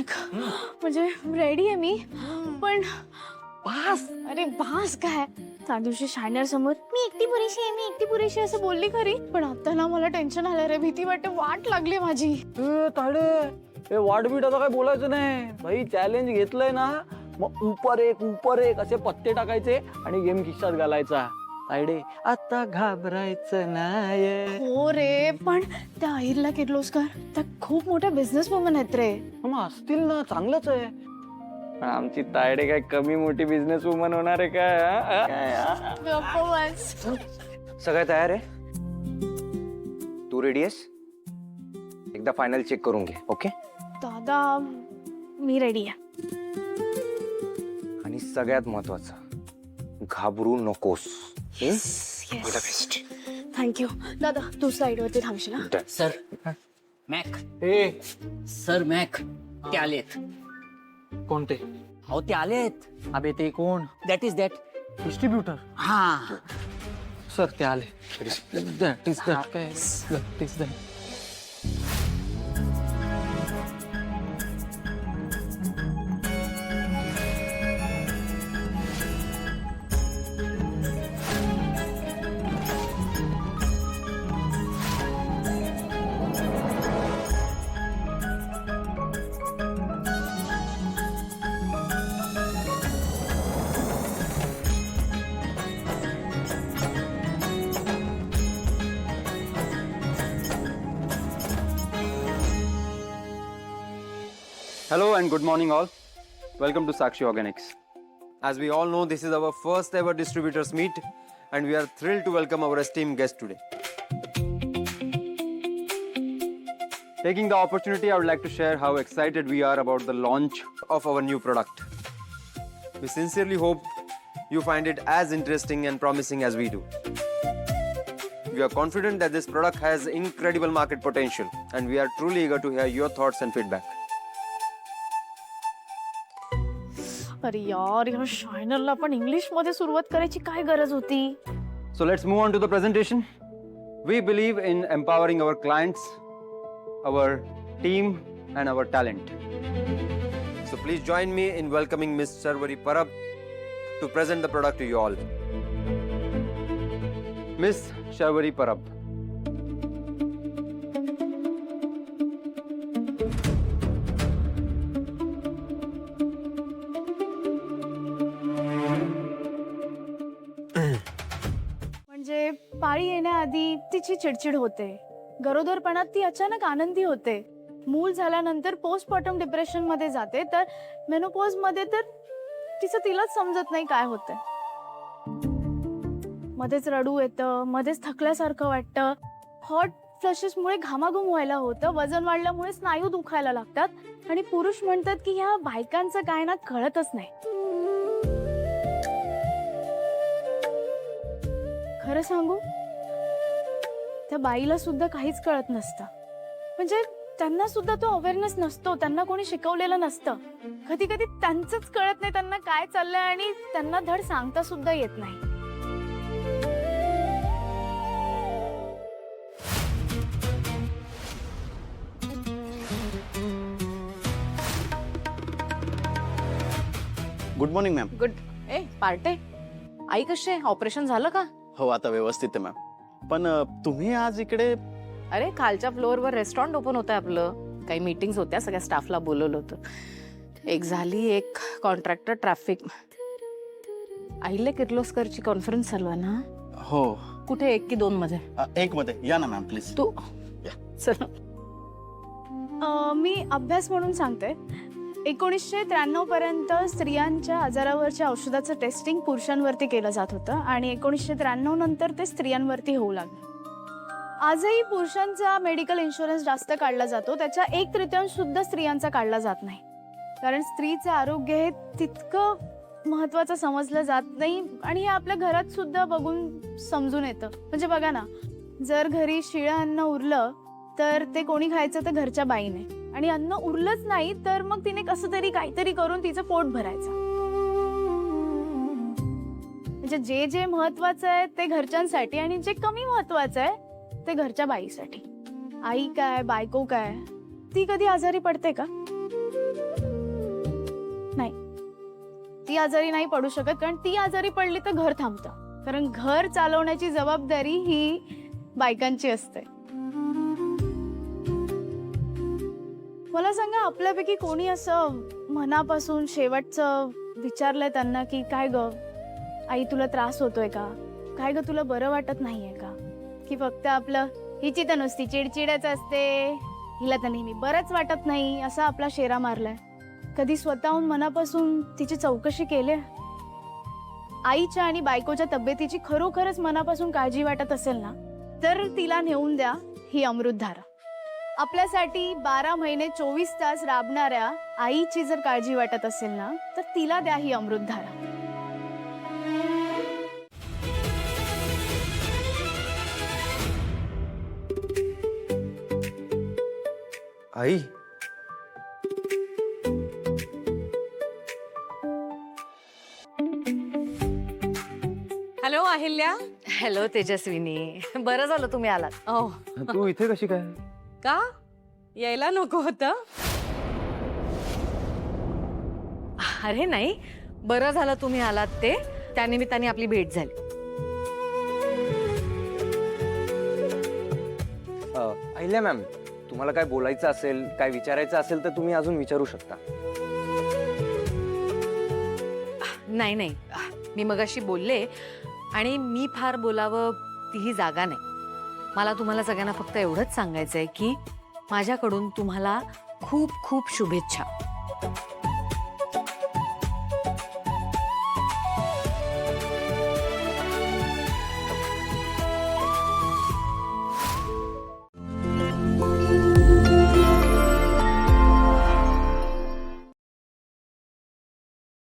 विनायक म्हणजे रेडी आहे मी पण पास अरे बास काय त्या दिवशी शायनर समोर मी एकटी पुरेशी असं बोलली खरी पण आता ना मला टेन्शन आलं रे भीती वाटते वाट लागली माझी ताडे हे वाटबीट आता काय बोलायचं नाही भाई चॅलेंज घेतलंय ना मग ऊपर एक असे पत्ते टाकायचे आणि गेम खिशात घालायचा तायडे आता घाबरायचं नाही हो रे पण त्या अहिरला किर्लोस्कर त्या खूप मोठ्या बिझनेस वुमन आहेत रे मग असतील ना चांगलंच आहे पण आमची तायडे काय कमी मोठी बिझनेस वुमन होणार आहे काय सगळं तयार आहे तू रेडी आहेस एकदा फायनल चेक करून घे ओके दादा मी रेडी आहे आणि सगळ्यात महत्वाचं घाबरू नकोस थँक्यू दादा तू साईड वरती थांबशील हा? सर मॅक ए सर मॅक ते आलेत कोणते हो ते आलेत अबे ते कोण दॅट इज दॅट डिस्ट्रीब्युटर हा सर ते आले That is that. That is that. Hello and good morning all. Welcome to Sakshi Organics. As we all know, this is our first ever distributors meet and we are thrilled to welcome our esteemed guest today. Taking the opportunity, I would like to share how excited we are about the launch Of our new product. We sincerely hope you find it as interesting and promising as we do. We are confident that this product has incredible market potential and we are truly eager to hear your thoughts and feedback. अरे यार ह्या शायनरला पण English मध्ये सुरुवात करायची काय गरज होती So let's move on to the presentation. We believe in empowering our clients, our team and our talent. So please join me in welcoming Ms. Sarvari Parab to present the product to you all. Miss Sharvari Parab. म्हणजे पाळी येण्याआधी तिची चिडचिड होते गरोदरपणात ती अचानक आनंदी होते मूल झाल्यानंतर पोस्टमॉर्टम डिप्रेशन मध्ये जाते तर मेनोपॉज मध्ये तर तिचं तिलाच समजत नाही काय होतंय मध्येच रडू येतं मध्येच थकल्यासारखं वाटतं हॉट फ्लशेसमुळे घामाघूम व्हायला होतं वजन वाढल्यामुळे स्नायू दुखायला लागतात आणि पुरुष म्हणतात की ह्या बायकांचं काय ना कळतच नाही खरं सांगू त्या बाईला सुद्धा काहीच कळत नसतं म्हणजे त्यांना सुद्धा तो अवेअरनेस नसतो त्यांना कोणी शिकवलेलं नसतं कधी कधी त्यांचंच कळत नाही त्यांना काय चाललंय आणि त्यांना धड सांगता सुद्धा येत नाही गुड मॉर्निंग मॅम. गुड ए पार्टे आई कशी आहे ऑपरेशन झालं का हो आता व्यवस्थित आहे मॅम पण तुम्ही आज इकडे अरे खालच्या फ्लोअरवर रेस्टॉरंट ओपन होतं आपलं काही मीटिंग्स होत्या सगळ्या स्टाफला बोलवलं होतं एक झाली एक कॉन्ट्रॅक्टर ट्रॅफिक अहिल्या किर्लोस्करची कॉन्फरन्स चालू आहे ना हो कुठे एक की दोन मध्ये एक मध्ये या ना मॅम प्लीज. तू चल मी अभ्यास म्हणून सांगते 1993 पर्यंत स्त्रियांच्या आजारावरच्या औषधाचं टेस्टिंग पुरुषांवरती केलं जात होतं आणि 1993 नंतर ते स्त्रियांवरती होऊ लागलं आजही पुरुषांचा मेडिकल इन्शुरन्स जास्त काढला जातो त्याच्या 1/3 सुद्धा स्त्रियांचा काढला जात नाही कारण स्त्रीचं आरोग्य हे तितकं महत्वाचं समजलं जात नाही आणि हे आपल्या घरात सुद्धा बघून समजून येतं म्हणजे बघा ना जर घरी शिळं अन्न उरलं तर ते कोणी खायचं तर घरच्या बाईने आणि अन्न उरलंच नाही तर मग तिने कसं तरी काहीतरी करून तिचं पोट भरायचं म्हणजे जे जे महत्वाचं आहे ते घरच्यांसाठी आणि जे कमी महत्वाचं आहे ते घरच्या बाईसाठी आई काय बायको काय ती कधी आजारी पडते का नाही, ती आजारी नाही पडू शकत, कारण ती आजारी पडली तर घर थांबतं. कारण घर चालवण्याची जबाबदारी ही बायकांची असते. मला सांगा, आपल्यापैकी कोणी असं मनापासून शेवटचं विचारलंय त्यांना की काय ग आई, तुला त्रास होतोय का? काय ग, तुला बरं वाटत नाहीये का? की फक्त आपलं हिची तर नुसती चिडचिडच असते, हिला तर नेहमी बरंच वाटत नाही, असा आपला शेरा मारलाय? कधी स्वतःहून मनापासून तिची चौकशी केली? आईच्या आणि बायकोच्या तब्येतीची खरोखरच मनापासून काळजी वाटत असेल ना, तर तिला नेऊन द्या ही अमृतधारा. आपल्यासाठी 12 महिने 24 तास राबणाऱ्या आईची जर काळजी वाटत असेल ना, तर तिला द्या ही अमृतधारा. आई, हॅलो अहिल्या. हॅलो तेजस्विनी, बरं झालं तुम्ही आलात. हो. तू इथे कशी काय? का यायला नको होतं? अरे नाही, बरं झालं तुम्ही आलात, ते त्यानिमित्ताने आपली भेट झाली. अहिल्या मॅम, तुम्हाला काय बोलायचं असेल, काय विचारायचं असेल तर तुम्ही अजून विचारू शकता. नाही नाही, मी मगाशी बोलले आणि मी फार बोलावं तीही जागा नाही. मला तुम्हाला सगळ्यांना फक्त एवढंच सांगायचंय की माझ्याकडून तुम्हाला खूप खूप शुभेच्छा.